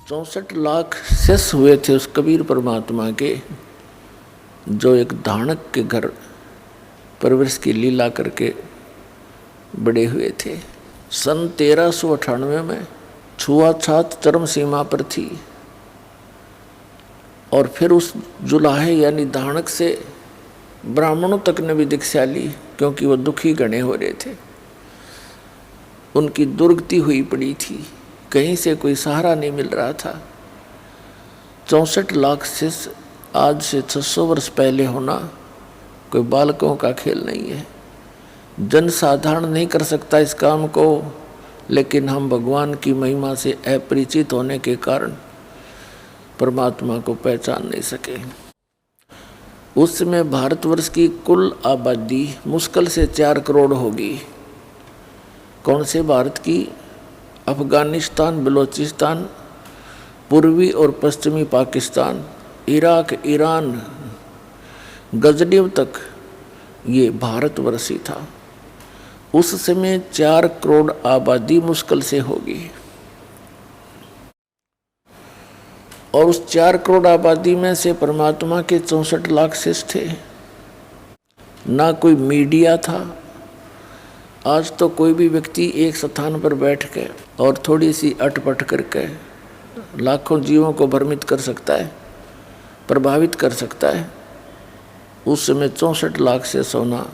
64 लाख शिष्य हुए थे उस कबीर परमात्मा के, जो एक धानक के घर परवरिश की लीला करके बड़े हुए थे। सन 1398 में छुआछात चरम सीमा पर थी और फिर उस जुलाहे यानी धानक से ब्राह्मणों तक ने भी दीक्षा ली, क्योंकि वो दुखी गणे हो रहे थे। उनकी दुर्गति हुई पड़ी थी, कहीं से कोई सहारा नहीं मिल रहा था। 64 लाख शिष्य आज से 600 वर्ष पहले होना कोई बालकों का खेल नहीं है। जन साधारण नहीं कर सकता इस काम को, लेकिन हम भगवान की महिमा से अपरिचित होने के कारण परमात्मा को पहचान नहीं सके। उस समय भारतवर्ष की कुल आबादी मुश्किल से 4 करोड़ होगी। कौन से भारत की? अफगानिस्तान, बलूचिस्तान, पूर्वी और पश्चिमी पाकिस्तान, इराक, ईरान, गजनीव तक ये भारतवर्ष ही था। उस समय 4 करोड़ आबादी मुश्किल से होगी और उस 4 करोड़ आबादी में से परमात्मा के 64 लाख शिष्य थे। ना कोई मीडिया था। आज तो कोई भी व्यक्ति एक स्थान पर बैठ के और थोड़ी सी अटपट करके लाखों जीवों को भ्रमित कर सकता है, प्रभावित कर सकता है। उस समय 64 लाख से सोना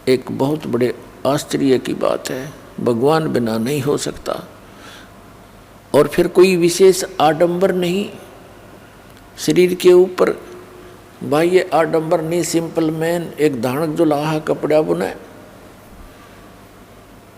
एक बहुत बड़े आश्चर्य की बात है। भगवान बिना नहीं हो सकता। और फिर कोई विशेष आडंबर नहीं शरीर के ऊपर, बाह्य आडंबर नहीं। सिंपल मैन एक धानक जो लाहा कपड़ा बुने,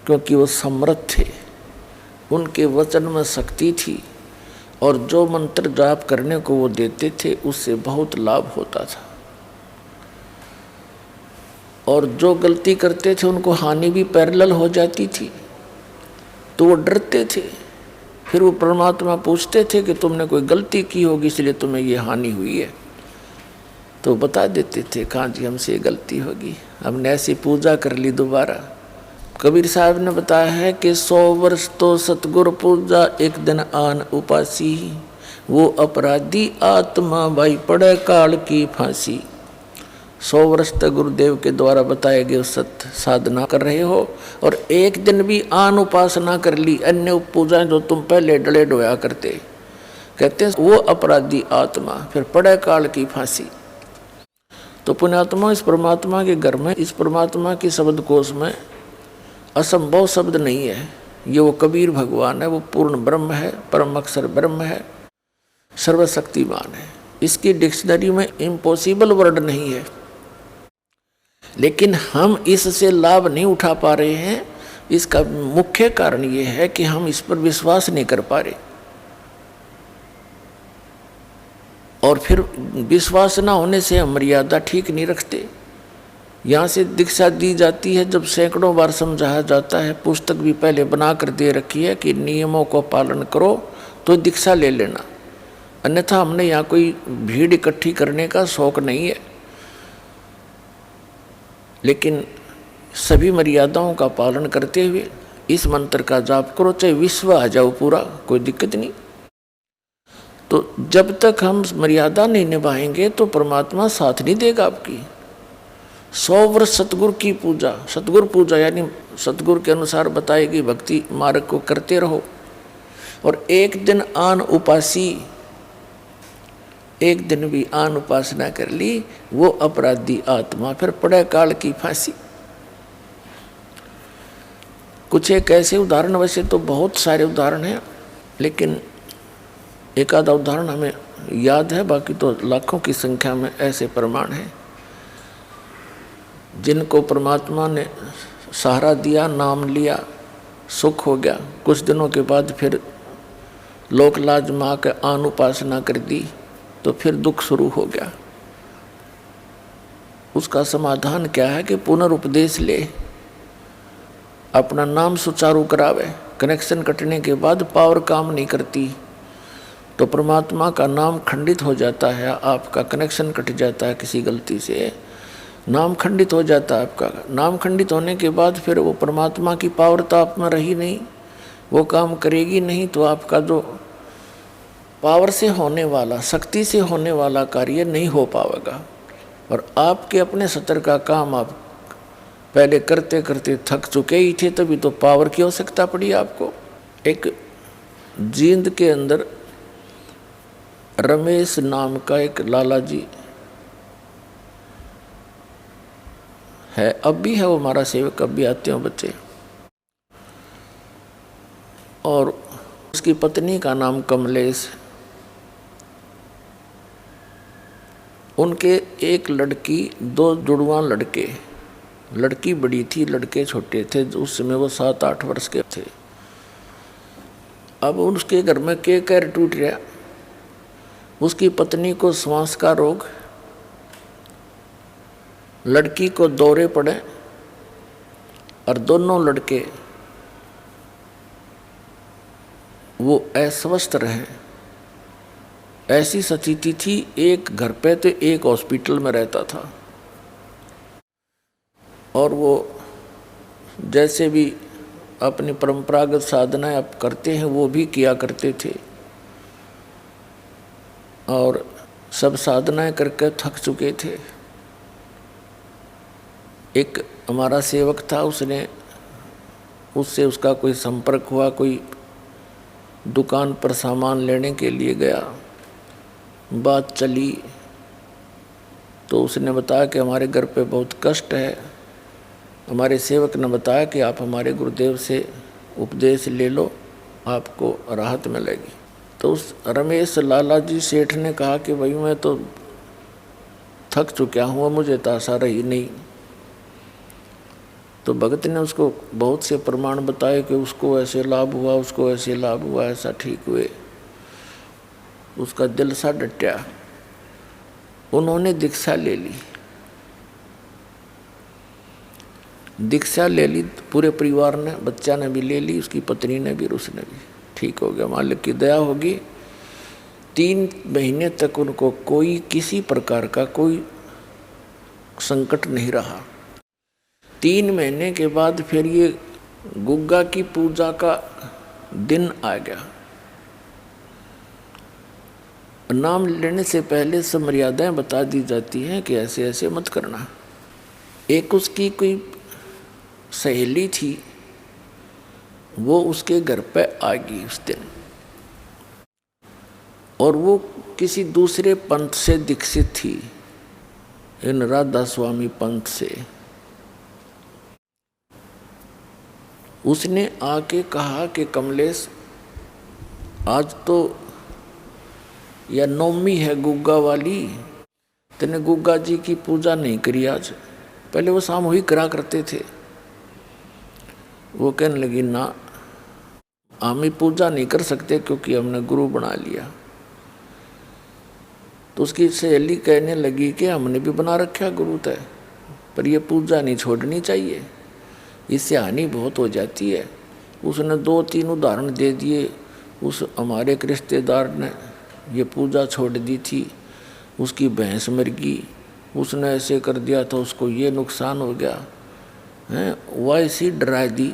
क्योंकि वो समर्थ थे, उनके वचन में शक्ति थी और जो मंत्र जाप करने को वो देते थे उससे बहुत लाभ होता था। और जो गलती करते थे उनको हानि भी पैरेलल हो जाती थी, तो वो डरते थे। फिर वो परमात्मा पूछते थे कि तुमने कोई गलती की होगी इसलिए तुम्हें ये हानि हुई है, तो बता देते थे कहाँ जी हमसे ये गलती होगी, हमने ऐसी पूजा कर ली दोबारा। कबीर साहब ने बताया है कि 100 वर्ष तो सतगुरु पूजा एक दिन आन उपासी, वो अपराधी आत्मा भाई पड़े काल की फांसी। 100 वर्ष तक गुरुदेव के द्वारा बताए गए सत्य साधना कर रहे हो और एक दिन भी आन उपासना कर ली, अन्य पूजा जो तुम पहले डले डोया करते, कहते हैं वो अपराधी आत्मा फिर पड़े काल की फांसी। तो पुण्यात्मा इस परमात्मा के घर में, इस परमात्मा की शब्द कोश में असंभव शब्द नहीं है। ये वो कबीर भगवान है, वो पूर्ण ब्रह्म है, परम अक्षर ब्रह्म है, सर्वशक्तिमान है। इसकी डिक्शनरी में इम्पॉसिबल वर्ड नहीं है, लेकिन हम इससे लाभ नहीं उठा पा रहे हैं। इसका मुख्य कारण ये है कि हम इस पर विश्वास नहीं कर पा रहे, और फिर विश्वास ना होने से हम मर्यादा ठीक नहीं रखते। यहाँ से दीक्षा दी जाती है, जब सैकड़ों बार समझाया जाता है, पुस्तक भी पहले बना कर दे रखी है कि नियमों को पालन करो तो दीक्षा ले लेना, अन्यथा हमने यहाँ कोई भीड़ इकट्ठी करने का शौक नहीं है। लेकिन सभी मर्यादाओं का पालन करते हुए इस मंत्र का जाप करो, चाहे विश्व आ जाओ पूरा, कोई दिक्कत नहीं। तो जब तक हम मर्यादा नहीं निभाएंगे तो परमात्मा साथ नहीं देगा आपकी। 100 वर्ष सतगुरु की पूजा, सतगुरु पूजा यानी सतगुरु के अनुसार बताई गई भक्ति मार्ग को करते रहो, और एक दिन आन उपासी, एक दिन भी आन उपासना कर ली, वो अपराधी आत्मा फिर पड़े काल की फांसी। कुछ एक ऐसे उदाहरण, वैसे तो बहुत सारे उदाहरण हैं, लेकिन एक आधा उदाहरण हमें याद है, बाकी तो लाखों की संख्या में ऐसे प्रमाण हैं जिनको परमात्मा ने सहारा दिया, नाम लिया, सुख हो गया। कुछ दिनों के बाद फिर लोक लाज माँ के आन उपासना कर दी तो फिर दुख शुरू हो गया। उसका समाधान क्या है कि पुनरुपदेश ले, अपना नाम सुचारू करावे। कनेक्शन कटने के बाद पावर काम नहीं करती तो परमात्मा का नाम खंडित हो जाता है, आपका कनेक्शन कट जाता है किसी गलती से, नाम खंडित हो जाता है आपका। नाम खंडित होने के बाद फिर वो परमात्मा की पावर तो आप में रही नहीं, वो काम करेगी नहीं, तो आपका जो पावर से होने वाला, शक्ति से होने वाला कार्य नहीं हो पाएगा। और आपके अपने सतर का काम आप पहले करते करते थक चुके ही थे, तभी तो पावर की आवश्यकता पड़ी आपको। एक जींद के अंदर रमेश नाम का एक लाला जी है, अब भी है वो हमारा सेवक, अब भी आते हैं बच्चे। और उसकी पत्नी का नाम कमलेश। उनके एक लड़की, 2 जुड़वा लड़के, लड़की बड़ी थी, लड़के छोटे थे। उस समय वो 7-8 वर्ष के थे। अब उसके घर में के कैर टूट गया। उसकी पत्नी को श्वास का रोग, लड़की को दौरे पड़े, और दोनों लड़के वो अस्वस्थ रहे। ऐसी स्थिति थी, एक घर पे तो एक हॉस्पिटल में रहता था। और वो जैसे भी अपनी परंपरागत साधनाएं आप करते हैं वो भी किया करते थे। और सब साधनाएं करके थक चुके थे। एक हमारा सेवक था, उससे उसका कोई संपर्क हुआ, कोई दुकान पर सामान लेने के लिए गया, बात चली तो उसने बताया कि हमारे घर पे बहुत कष्ट है। हमारे सेवक ने बताया कि आप हमारे गुरुदेव से उपदेश ले लो, आपको राहत मिलेगी। तो उस रमेश लाला जी सेठ ने कहा कि भाई मैं तो थक चुका हूँ, मुझे तो आशा रही नहीं। तो भगत ने उसको बहुत से प्रमाण बताए कि उसको ऐसे लाभ हुआ, उसको ऐसे लाभ हुआ, ऐसा ठीक हुए। उसका दिल सा डटा। उन्होंने दीक्षा ले ली। दीक्षा ले ली पूरे परिवार ने, बच्चा ने भी ले ली, उसकी पत्नी ने भी, उसने भी। ठीक हो गया, मालिक की दया होगी। 3 महीने तक उनको कोई किसी प्रकार का कोई संकट नहीं रहा। 3 महीने के बाद फिर ये गुग्गा की पूजा का दिन आ गया। नाम लेने से पहले सब मर्यादाएं बता दी जाती हैं कि ऐसे ऐसे मत करना। एक उसकी कोई सहेली थी, वो उसके घर पे आ गई उस दिन, और वो किसी दूसरे पंथ से दीक्षित थी, इन राधा स्वामी पंथ से। उसने आके कहा कि कमलेश, आज तो या नवमी है गुग्गा वाली, तेने गुग्गा जी की पूजा नहीं करी आज। पहले वो सामूहिक करा करते थे। वो कहने लगी ना, हम पूजा नहीं कर सकते क्योंकि हमने गुरु बना लिया। तो उसकी सहेली कहने लगी कि हमने भी बना रखा गुरु तय, पर ये पूजा नहीं छोड़नी चाहिए, इससे हानि बहुत हो जाती है। उसने 2-3 उदाहरण दे दिए। उस हमारे एक रिश्तेदार ने ये पूजा छोड़ दी थी, उसकी भैंस मर गई, उसने ऐसे कर दिया था, उसको ये नुकसान हो गया है, वैसी डरा दी।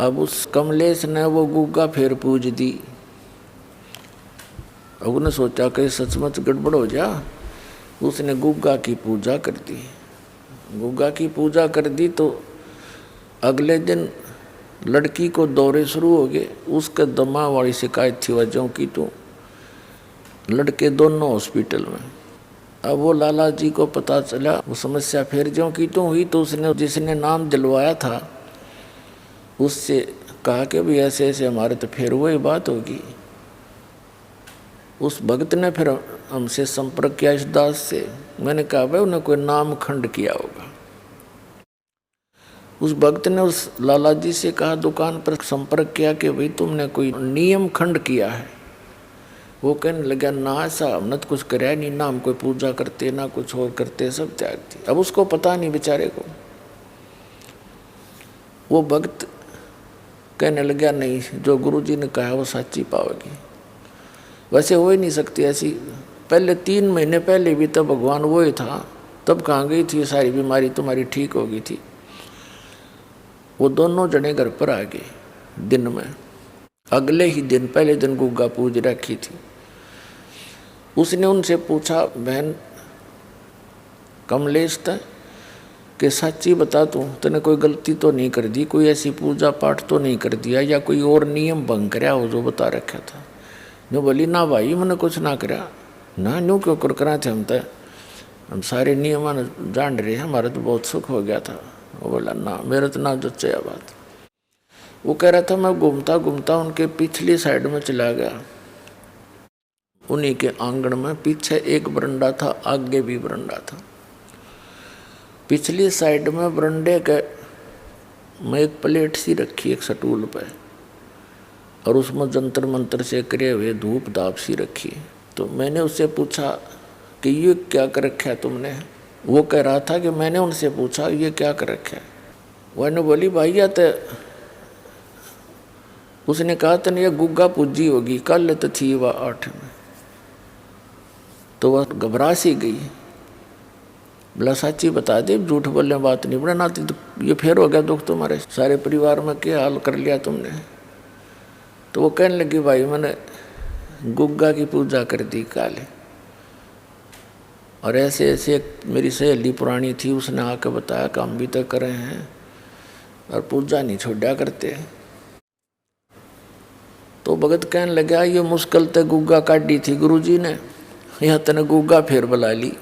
अब उस कमलेश ने वो गुग्गा फिर पूज दी। अब उसने सोचा कि सचमुच गड़बड़ हो जा। उसने गुग्गा की पूजा कर दी। गुग्गा की पूजा कर दी तो अगले दिन लड़की को दौरे शुरू हो गए। उसके दमा वाली शिकायत थी वजहों की, तो लड़के दोनों हॉस्पिटल में। अब वो लाला जी को पता चला, वो समस्या फिर ज्यों की तो हुई। तो उसने जिसने नाम दिलवाया था उससे कहा कि भाई ऐसे ऐसे हमारे तो फिर वही बात होगी। उस भक्त ने फिर हमसे संपर्क किया इस दास से। मैंने कहा भाई उन्हें कोई नाम खंड किया होगा। उस भक्त ने उस लाला जी से कहा, दुकान पर संपर्क किया कि भाई तुमने कोई नियम खंड किया है। वो कहने लगा ना, ऐसा हमने तो कुछ कराया नहीं, ना हम कोई पूजा करते ना कुछ और करते, सब त्यागते। अब उसको पता नहीं बेचारे को। वो भक्त कहने लगा नहीं, जो गुरुजी ने कहा वो सच्ची पाओगी। वैसे हो ही नहीं सकती ऐसी। पहले 3 महीने पहले भी तब भगवान वो ही था, तब कहाँ गई थी सारी बीमारी तुम्हारी ठीक हो गई थी। वो दोनों जने घर पर आ गए दिन में। अगले ही दिन, पहले दिन गुग्गा पूज रखी थी। उसने उनसे पूछा, बहन कमलेश था कि सच्ची बता तूने कोई गलती तो नहीं कर दी, कोई ऐसी पूजा पाठ तो नहीं कर दिया या कोई और नियम भंग कराया हो जो बता रखा था? नो बोली, ना भाई मैंने कुछ ना करा। ना न्यू क्यों कर करा थे? हम सारे नियम जान रहे हैं, हमारा तो बहुत सुख हो गया था। वो बोला, ना मेरा तो ना जच्चा बात। वो कह रहा था, मैं घूमता घूमता उनके पिछली साइड में चला गया, उन्हीं के आंगन में। पीछे एक बरंडा था, आगे भी बरंडा था। पिछली साइड में बरंडे के में एक प्लेट सी रखी एक स्टूल पे, और उसमें जंतर मंतर से करे हुए धूप धाप सी रखी। तो मैंने उससे पूछा कि ये क्या कर रखा है तुमने? वो कह रहा था कि मैंने उनसे पूछा ये क्या कर रखा है? वह बोली, भाई या तो उसने कहा तने ये गुग्गा पूजी होगी, कल तो थी वह 8 में। तो वह घबरा सी गई, बोला सच्ची बता दे, झूठ बोलने बात नहीं बड़ा नाती, तो ये फेर हो गया दुख तुम्हारे सारे परिवार में, क्या हाल कर लिया तुमने? तो वो कहने लगी, भाई मैंने गुग्गा की पूजा कर दी काले, और ऐसे ऐसे मेरी सहेली पुरानी थी, उसने आके बताया काम भी तो करे हैं और पूजा नहीं छोड़ा करते। तो भगत कहने लगा, ये मुश्किल तो गुग्गा काटी थी गुरुजी ने, यहाँ तने गुग्गा फिर बुला ली,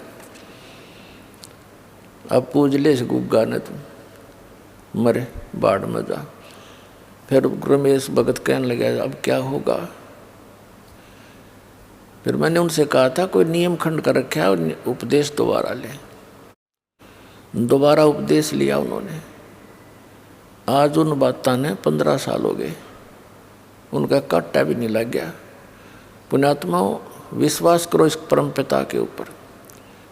अब पूज ले इस गुग्गा ने, तुम मरे बाढ़ में जा। फिर रमेश भगत कहने लगा, अब क्या होगा? फिर मैंने उनसे कहा था कोई नियम खंड कर रखा है, उपदेश दोबारा ले। दोबारा उपदेश लिया उन्होंने। आज उन बातों ने 15 साल हो गए, उनका काटा भी नहीं लग गया। पुण्यात्माओं, विश्वास करो इस परम पिता के ऊपर।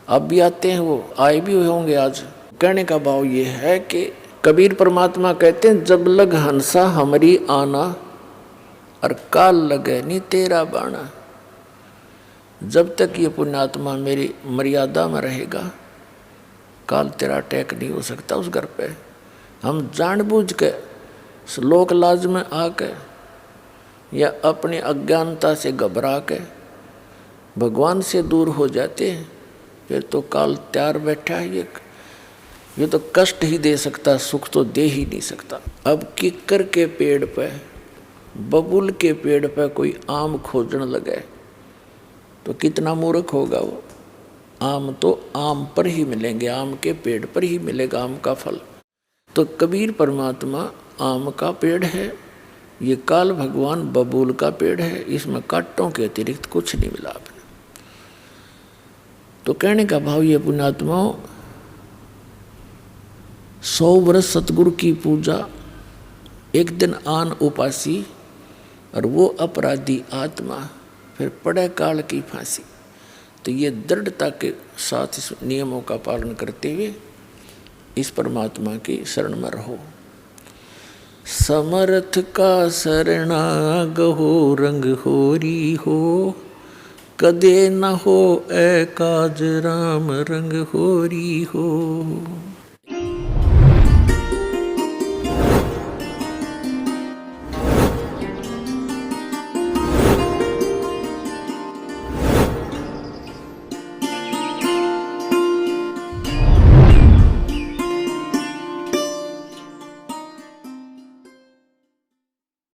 अब भी आते हैं, वो आए भी हुए होंगे आज। कहने का भाव ये है कि कबीर परमात्मा कहते हैं, जब लग हंसा हमारी आना, और काल लगे नहीं तेरा बाणा। जब तक ये पुण्यात्मा मेरी मर्यादा में रहेगा, काल तेरा अटैक नहीं हो सकता उस घर पे। हम जानबूझ के लोक लाज में आके या अपनी अज्ञानता से घबरा के भगवान से दूर हो जाते हैं, फिर तो काल तैयार बैठा है। ये तो कष्ट ही दे सकता, सुख तो दे ही नहीं सकता। अब किक्कर के पेड़ पे, बबुल के पेड़ पे कोई आम खोजने लगे तो कितना मूर्ख होगा वो। आम तो आम पर ही मिलेंगे, आम के पेड़ पर ही मिलेगा आम का फल। तो कबीर परमात्मा आम का पेड़ है, ये काल भगवान बबूल का पेड़ है, इसमें कांटों के अतिरिक्त कुछ नहीं मिला आपने। तो कहने का भाव ये पुण्यात्माओं, 100 वर्ष सतगुरु की पूजा, एक दिन आन उपासी, और वो अपराधी आत्मा फिर पड़े काल की फांसी। तो ये दृढ़ता के साथ इस नियमों का पालन करते हुए इस परमात्मा की शरण में रहो। समर्थ का शरणागहो रंग होरी हो, कदे न हो ए काज राम रंग होरी हो।